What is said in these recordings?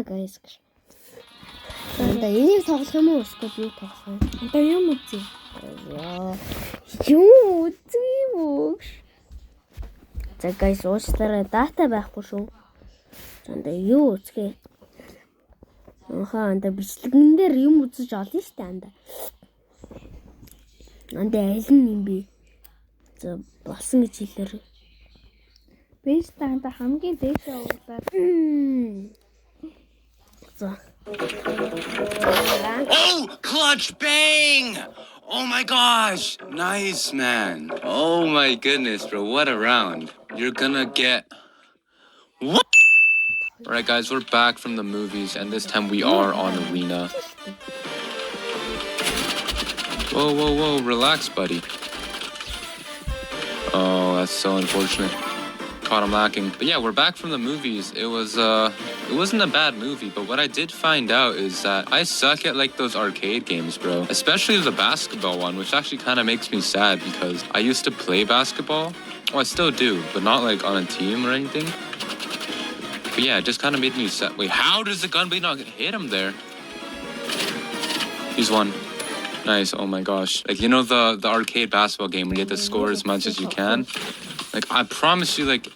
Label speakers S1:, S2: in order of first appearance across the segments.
S1: guys. Одоо энийг тоглох юм уу? Эсвэл юу тоглох вэ?
S2: Одоо юм үзье.
S1: Юу үзье юу? За guys, уучлаарай. Дата байхгүй шүү. Зөндөө юу үзьгээ? Анда бичлэгэн дээр юм үзэж олно шүү дээ анда. Анда аль нь юм бэ? За болсон гэж хэлээрэй.
S2: Бэж танда хамгийн дээшээ ууглаад.
S1: За.
S3: Oh, clutch bang! Oh my gosh, nice man. Oh my goodness, bro, what a round. You're gonna get what? Alright guys, we're back from the movies and this time we are on Arena. Whoa, relax buddy. Oh, that's so unfortunate. Caught him lacking. But yeah, we're back from the movies. It wasn't a bad movie, but what I did find out is that I suck at like those arcade games, bro. Especially the basketball one, which actually kind of makes me sad because I used to play basketball. Well, I still do, but not like on a team or anything. But yeah, it just kind of made me sad. Wait, how does the gunblade not hit him there? He's won. Nice, oh my gosh. Like, you know the arcade basketball game where you have to score as much as you can? Like, I promise you, like,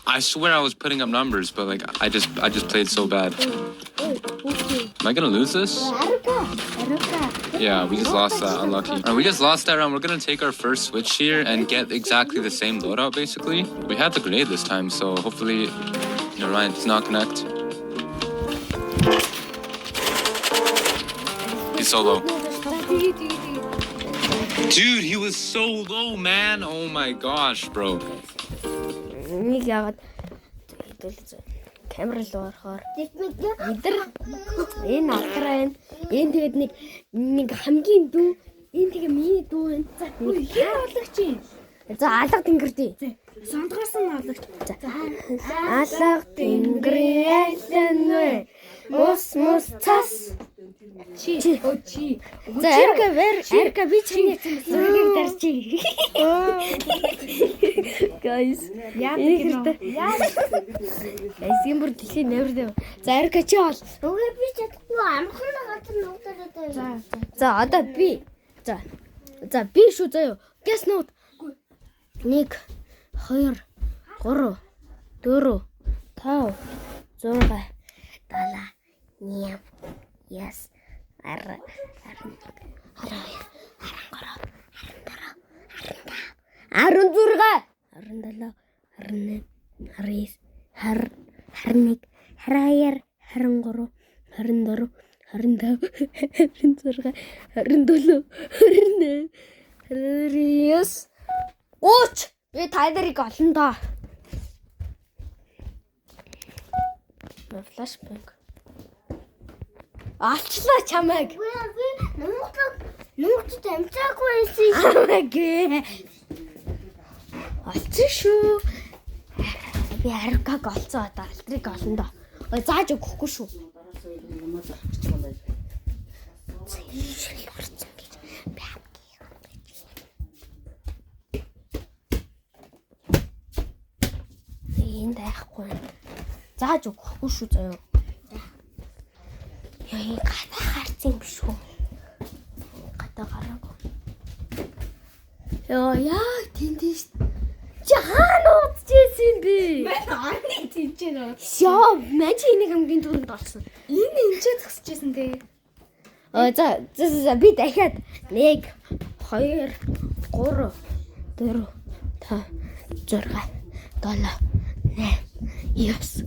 S3: I swear I was putting up numbers, but like, I just played so bad. Am I gonna lose this? Yeah, we just lost that, unlucky. Alright, we just lost that round. We're gonna take our first switch here and get exactly the same loadout, basically. We had the grenade this time, so hopefully, never mind, it's not connect. He's so low. Dude, he was so low, man. Oh my gosh, bro.
S1: Нэг яагаад хэдүүлээ камер руу орохоор эдэр энэ алтраа энэ тэгээд нэг хамгийн дүү энэ тэгээ миний дүү энэ за хэр алгач юм за алга тэнгэр дээ
S2: Сондгоос нь алгач
S1: алга тэнгэрийн айлнаа мус цас чи за эрка би чиний зургийг дарчи guys яа Симбур дэлхийн нэмэрдээ за эрка чи бол
S4: Үгүй би чадахгүй амхан газар нуугдаад
S1: за одоо би за би шүү заяа гэс нууд 1 2 3 4 5 6 7 8 yes 30 би тайдерыг олно доо. Флашбэк. Алчлаа чамайг.
S4: би нуугдад амжаагүй байсан.
S1: Алцсан шүү. Би аргаг олцоо одоо алтрыг олно доо. Ой зааж өгөхгүй шүү. Энд айхгүй. Зааж өгөхгүй шүү заяа. Яа гадаа харцсан биш үү? Гадаа гараагүй. Яа тэндээс чи хаана уудчихсэн бэ?
S2: Мэн арны тэнцэн үү?
S1: Яа мэн чи энийг хамгийн түрүүнд олсон.
S2: Энэ энэчээ зогсчихсэн дээ.
S1: За би дахиад 1 2 3 4 5 6 7 Yes.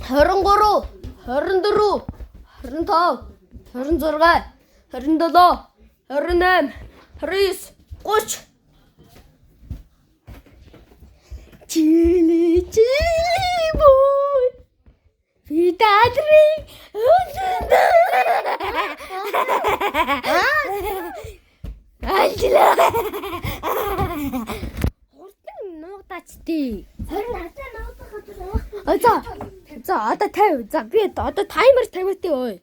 S1: Хорон 23 24 25 26 27 28 29 30 Чили бой Видадри Ажла Хурдан нуугдаач
S4: Харин надад нуугдах хатаа.
S1: За одоо 50. За би одоо таймер 50 тээ ой.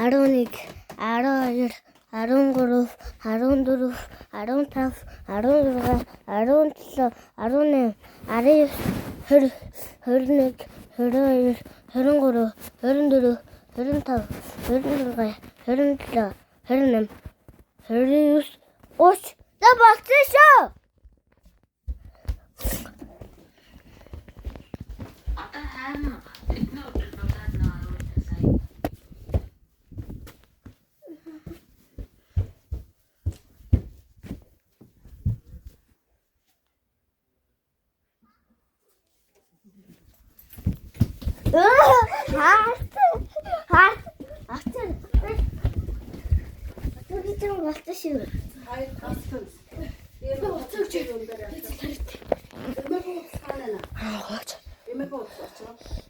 S4: 11, 12, 13, 14, 15, 16, 17, 18, 19, 20, 21, 22, 23, 24, 25, 26, 27, 28, 29, 30. За болчихсон шүү.